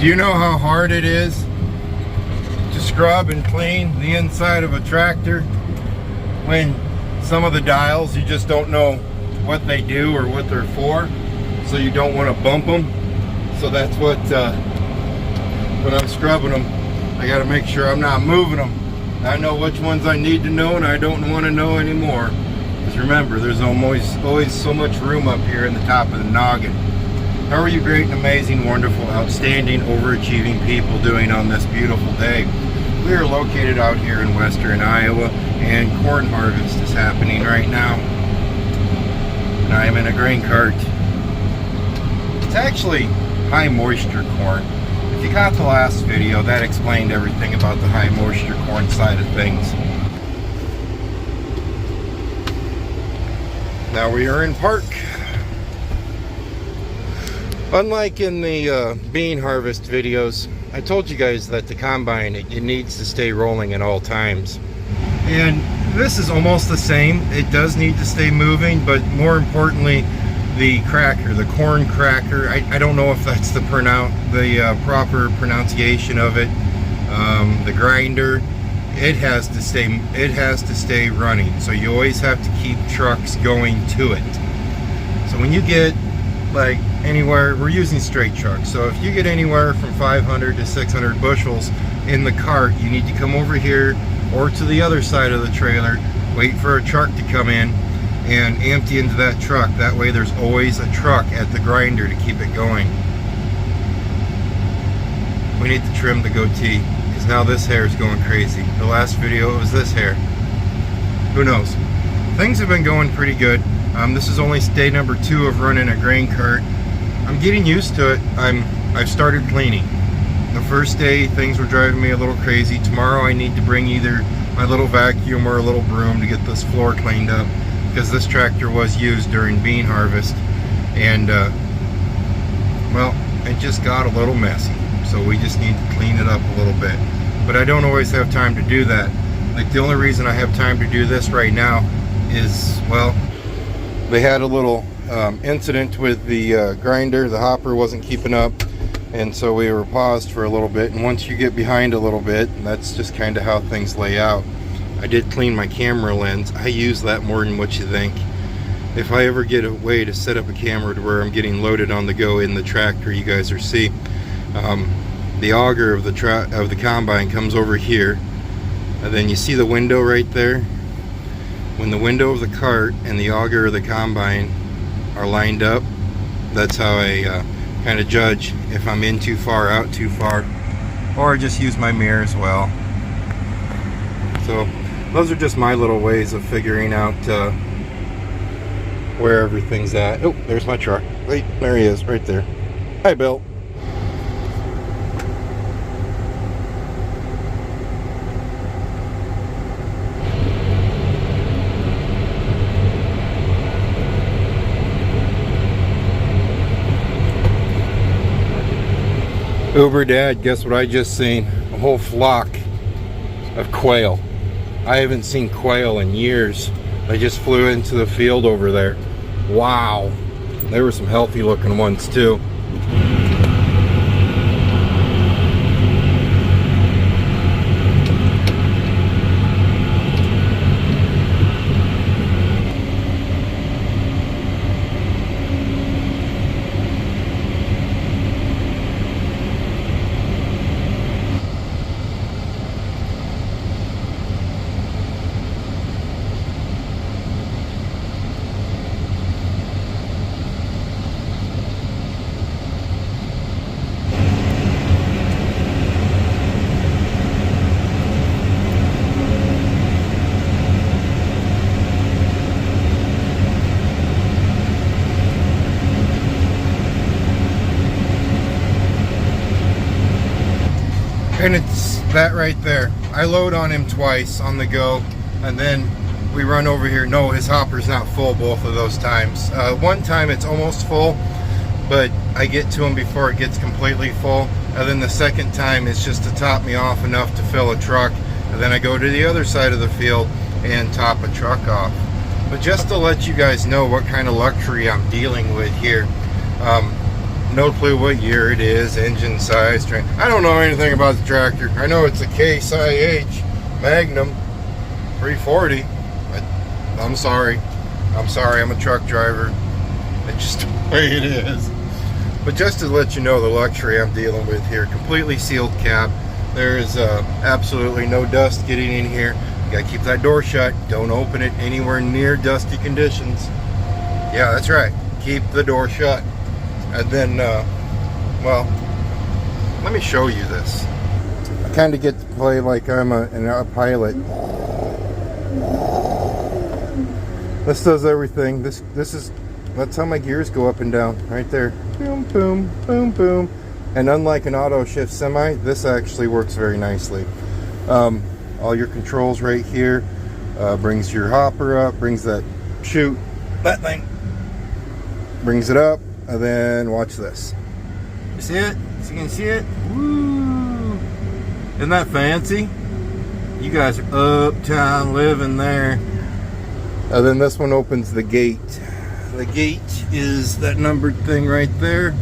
Do you know how hard it is to scrub and clean the inside of a tractor when some of the dials you just don't know what they do or what they're for, so you don't want to bump them? So that's what when I'm scrubbing them, I got to make sure I'm not moving them. I know which ones I need to know and I don't want to know anymore, because remember, there's always so much room up here in the top of the noggin. How are you great and amazing, wonderful, outstanding, overachieving people doing on this beautiful day? We are located out here in western Iowa, and corn harvest is happening right now. And I am in a grain cart. It's actually high moisture corn. If you got the last video, that explained everything about the high moisture corn side of things. Now we are in park. Unlike in the bean harvest videos, I told you guys that the combine, it needs to stay rolling at all times. And this is almost the same. It does need to stay moving, but more importantly, the cracker, the corn cracker, I don't know if that's the proper pronunciation of it. The grinder, it has to stay running. So you always have to keep trucks going to it. So when you get like anywhere, we're using straight trucks, so if you get anywhere from 500 to 600 bushels in the cart, you need to come over here or to the other side of the trailer, wait for a truck to come in and empty into that truck. That way there's always a truck at the grinder to keep it going. We need to trim the goatee, because now this hair is going crazy. The last video it was this hair. Who knows? Things have been going pretty good. This is only day number 2 of running a grain cart. I'm getting used to it. I've started cleaning. The first day things were driving me a little crazy. Tomorrow I need to bring either my little vacuum or a little broom to get this floor cleaned up, because this tractor was used during bean harvest, and well, it just got a little messy, so we just need to clean it up a little bit. But I don't always have time to do that. Like, the only reason I have time to do this right now is, well, they had a little incident with the grinder. The hopper wasn't keeping up, and so we were paused for a little bit. And once you get behind a little bit, that's just kind of how things lay out. I did clean my camera lens. I use that more than what you think. If I ever get a way to set up a camera to where I'm getting loaded on the go in the tractor, you guys will see. The auger of the combine comes over here, and then you see the window right there. When the window of the cart and the auger of the combine are lined up, that's how I kind of judge if I'm in too far, out too far, or I just use my mirror as well. So those are just my little ways of figuring out where everything's at. Oh, there's my truck. Wait, there he is, right there. Hi, Bill. Uber Dad, guess what I just seen? A whole flock of quail. I haven't seen quail in years. I just flew into the field over there. Wow. There were some healthy looking ones too. And it's that right there. I load on him twice on the go, and then we run over here. No, his hopper's not full both of those times. One time it's almost full, but I get to him before it gets completely full. And then the second time it's just to top me off enough to fill a truck. And then I go to the other side of the field and top a truck off. But just to let you guys know what kind of luxury I'm dealing with here. No clue what year it is, engine size. I don't know anything about the tractor. I know it's a Case IH Magnum 340. I'm sorry. I'm a truck driver. It's just the way it is. But just to let you know the luxury I'm dealing with here, completely sealed cab. There is absolutely no dust getting in here. You gotta keep that door shut. Don't open it anywhere near dusty conditions. Yeah, that's right. Keep the door shut. And then, well, let me show you this. I kind of get to play like I'm a pilot. This does everything. That's how my gears go up and down, right there. Boom, boom, boom, boom. And unlike an auto shift semi, this actually works very nicely. All your controls right here. Brings your hopper up, brings that chute, that thing. Brings it up, and then watch this. You see it? You can see it? Woo! Isn't that fancy? You guys are uptown living there. And then this one opens the gate. The gate is that numbered thing right there.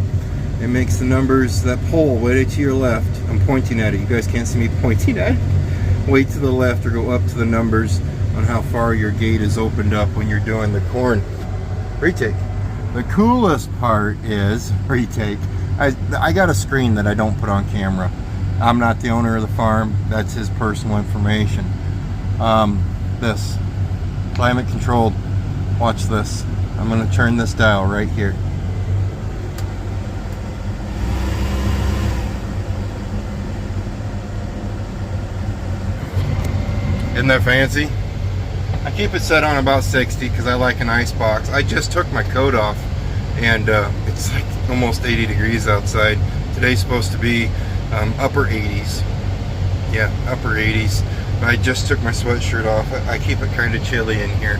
It makes the numbers, that pole way to your left. I'm pointing at it. You guys can't see me pointing at it. Way to the left or go up to the numbers on how far your gate is opened up when you're doing the corn retake. The coolest part is retake. I got a screen that I don't put on camera. I'm not the owner of the farm. That's his personal information. This climate controlled. Watch this. I'm going to turn this dial right here. Isn't that fancy? I keep it set on about 60 because I like an ice box. I just took my coat off and it's like almost 80 degrees outside. Today's supposed to be upper 80s. Yeah, upper 80s. I just took my sweatshirt off. I keep it kind of chilly in here,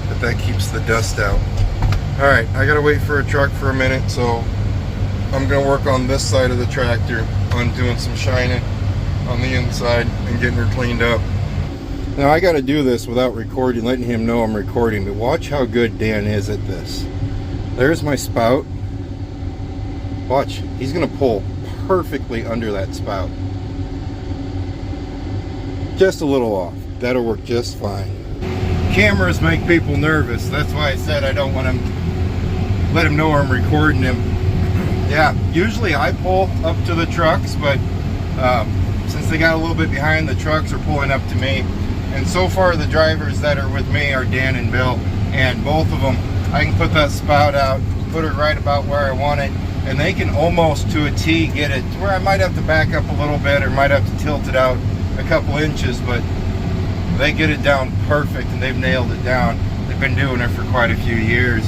but that keeps the dust out. Alright, I gotta wait for a truck for a minute, so I'm gonna work on this side of the tractor on doing some shining on the inside and getting her cleaned up. Now I gotta do this without recording, letting him know I'm recording, but watch how good Dan is at this. There's my spout. Watch, he's gonna pull perfectly under that spout. Just a little off. That'll work just fine. Cameras make people nervous. That's why I said I don't want him, let him know I'm recording him. Yeah, usually I pull up to the trucks, but since they got a little bit behind, the trucks are pulling up to me. And so far the drivers that are with me are Dan and Bill, and both of them, I can put that spout out, put it right about where I want it, and they can almost to a T get it to where I might have to back up a little bit or might have to tilt it out a couple inches, but they get it down perfect and they've nailed it down. They've been doing it for quite a few years.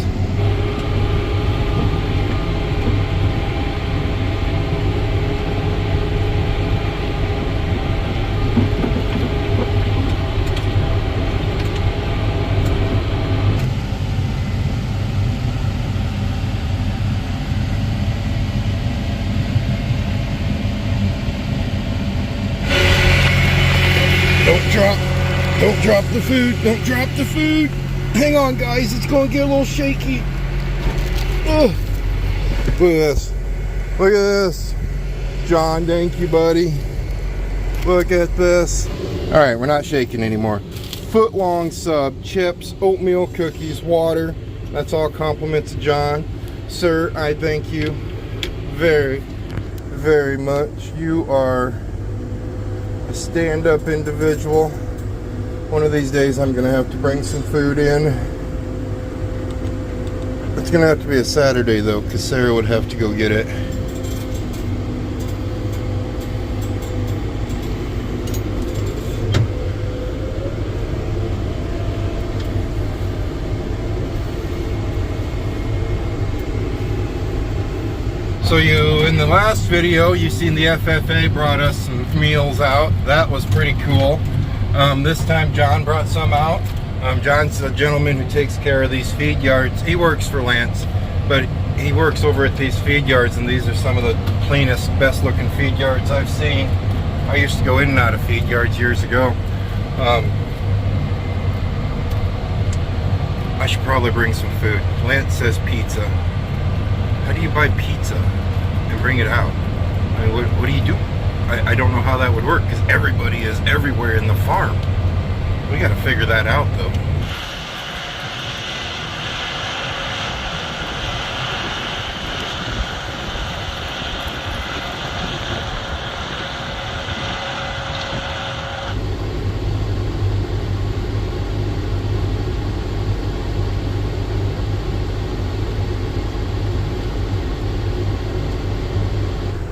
Don't drop the food. Don't drop the food. Hang on, guys. It's going to get a little shaky. Oh, look at this. Look at this. John, thank you, buddy. Look at this. All right, we're not shaking anymore. Foot-long sub, chips, oatmeal, cookies, water. That's all compliments of John. Sir, I thank you very, very much. You are a stand-up individual. One of these days I'm going to have to bring some food in. It's going to have to be a Saturday though, because Sarah would have to go get it. So in the last video, you seen the FFA brought us some meals out. That was pretty cool. This time John brought some out. John's a gentleman who takes care of these feed yards. He works for Lance, but he works over at these feed yards, and these are some of the cleanest, best looking feed yards I've seen. I used to go in and out of feed yards years ago. I should probably bring some food. Lance says pizza. How do you buy pizza and bring it out? I mean, what do you do? I don't know how that would work because everybody is everywhere in the farm. We got to figure that out though.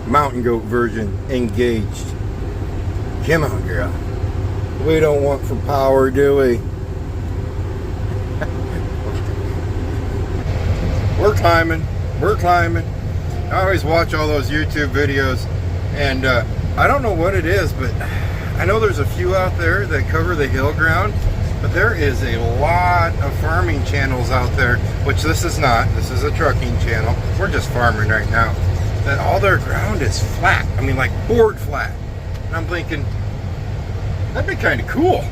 Mountain goat version engaged. Come on, girl. We don't want for power, do we? We're climbing. We're climbing. I always watch all those YouTube videos, and I don't know what it is, but I know there's a few out there that cover the hill ground, but there is a lot of farming channels out there, which this is not. This is a trucking channel. We're just farming right now. That all their ground is flat. I mean, like board flat. And I'm thinking, that'd be kind of cool.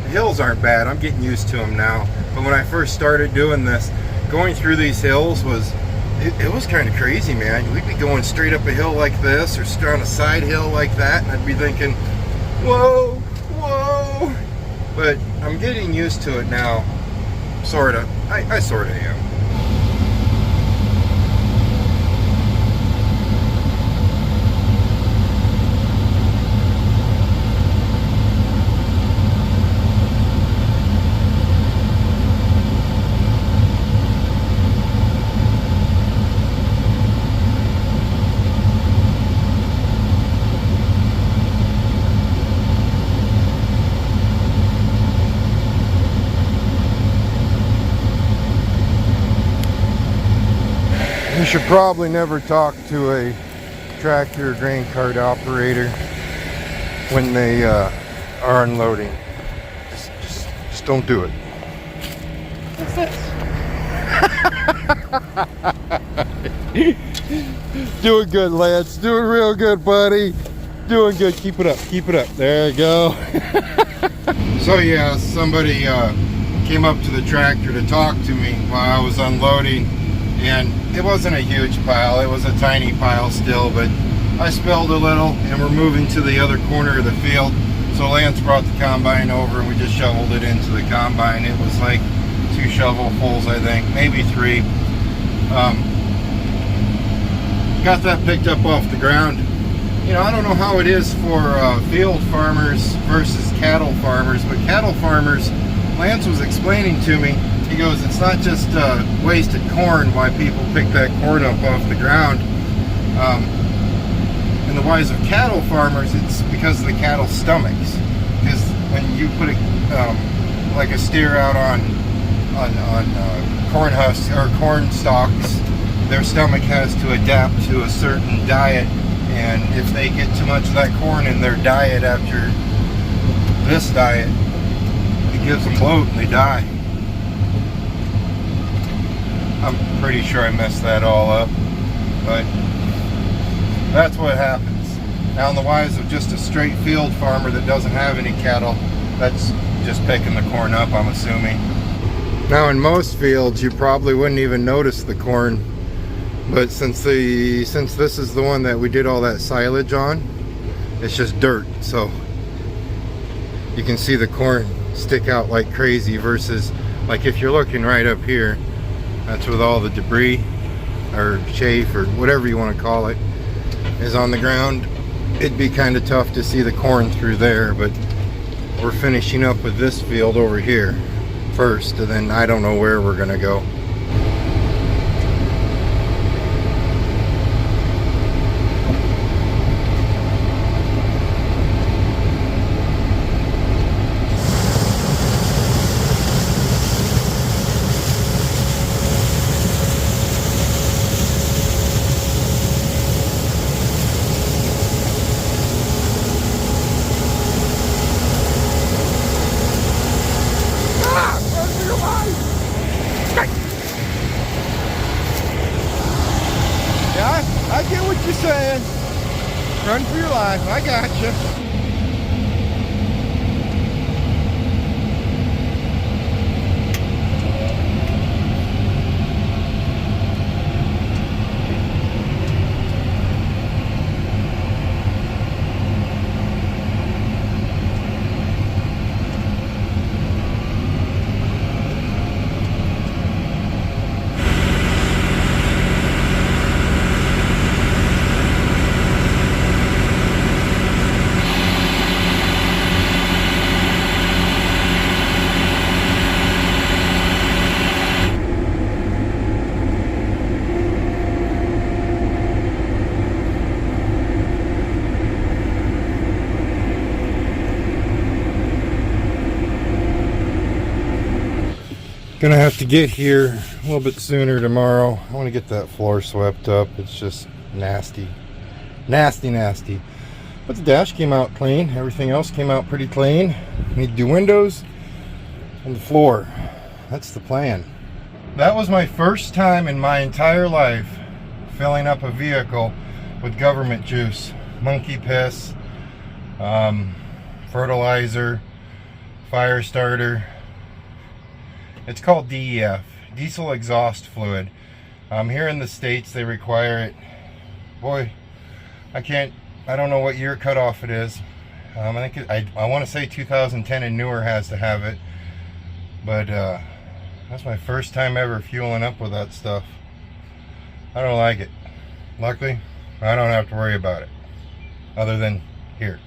The hills aren't bad. I'm getting used to them now. But when I first started doing this, going through these hills was, it was kind of crazy, man. We'd be going straight up a hill like this or on a side hill like that, and I'd be thinking, whoa, whoa. But I'm getting used to it now. Sort of. I sort of am. You should probably never talk to a tractor or grain cart operator when they are unloading. Just don't do it. What's this? Doing good, Lance. Doing real good, buddy. Doing good. Keep it up. Keep it up. There you go. So yeah, somebody came up to the tractor to talk to me while I was unloading. And it wasn't a huge pile, it was a tiny pile still, but I spilled a little and we're moving to the other corner of the field. So Lance brought the combine over and we just shoveled it into the combine. It was like 2 shovelfuls, I think, maybe 3. Got that picked up off the ground. You know, I don't know how it is for field farmers versus cattle farmers, but cattle farmers, Lance was explaining to me, he goes, it's not just wasted corn why people pick that corn up off the ground. In the wise of cattle farmers, it's because of the cattle's stomachs. Because when you put like a steer out on corn husks or corn stalks, their stomach has to adapt to a certain diet, and if they get too much of that corn in their diet after this diet, it gives them bloat and they die. I'm pretty sure I messed that all up, but that's what happens. Now in the wise of just a straight field farmer that doesn't have any cattle, that's just picking the corn up, I'm assuming. Now in most fields you probably wouldn't even notice the corn, but since this is the one that we did all that silage on, it's just dirt, so you can see the corn stick out like crazy, versus like if you're looking right up here, that's with all the debris or chaff or whatever you want to call it is on the ground. It'd be kind of tough to see the corn through there, but we're finishing up with this field over here first, and then I don't know where we're gonna go. I get what you're saying. Run for your life. I got you. Gonna have to get here a little bit sooner tomorrow. I want to get that floor swept up. It's just nasty. Nasty. But the dash came out clean. Everything else came out pretty clean. Need to do windows and the floor. That's the plan. That was my first time in my entire life filling up a vehicle with government juice. Monkey piss, fertilizer, fire starter. It's called DEF, diesel exhaust fluid. Here in the States they require it. Boy, I don't know what year cutoff it is. I think I want to say 2010 and newer has to have it. But that's my first time ever fueling up with that stuff. I don't like it. Luckily, I don't have to worry about it. Other than here.